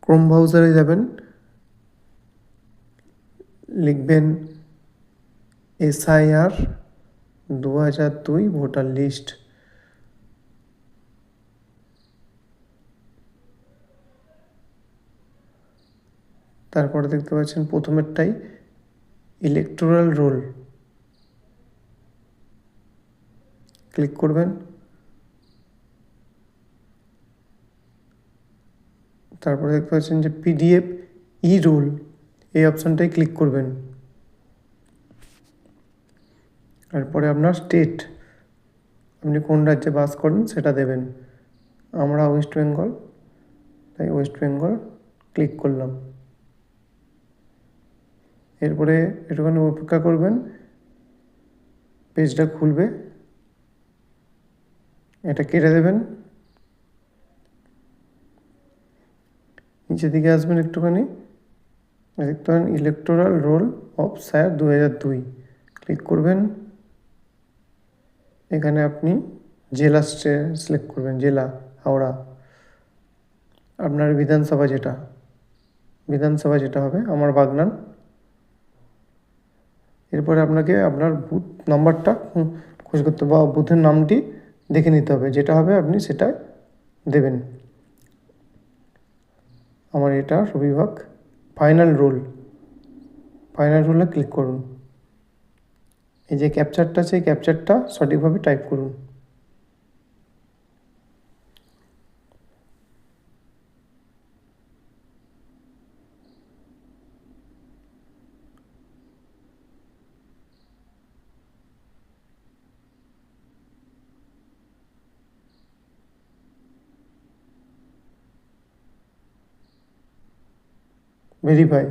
Chrome ব্রাউজারে যাবেন, লিখবেন SIR 2002 ভোটার লিস্ট। তারপরে দেখতে পাচ্ছেন প্রথমেরটাই ইলেকটোরাল রোল, ক্লিক করবেন। তারপরে দেখতে পাচ্ছেন যে PDF রোল, এই অপশানটাই ক্লিক করবেন। তারপরে আপনার স্টেট, আপনি কোন রাজ্যে বাস করেন সেটা দেবেন। আমরা ওয়েস্ট বেঙ্গল, তাই ওয়েস্ট বেঙ্গল ক্লিক করলাম। এরপরে একটুখানি অপেক্ষা করবেন, পেজটা খুলবে, এটা কেটে দেবেন। নিচের দিকে আসবেন একটুখানি, দেখতে পাবেন electoral role of SIR 2002, click করবেন। এখানে আপনি জেলা সিলেক্ট করবেন, জেলা হাওড়া। আপনার বিধানসভা যেটা হবে, আমার বাগনান। এরপরে আপনাকে আপনার বুথ নাম্বারটা খোঁজ করতে বা বুথের নামটি দেখে নিতে হবে, যেটা হবে আপনি সেটা দেবেন। আমার এটা রবিভাগ। ফাইনাল রোলে ক্লিক করুন। এই যে ক্যাপচারটা আছে, এই ক্যাপচারটা সঠিকভাবে টাইপ করুন। ভেরিফাই।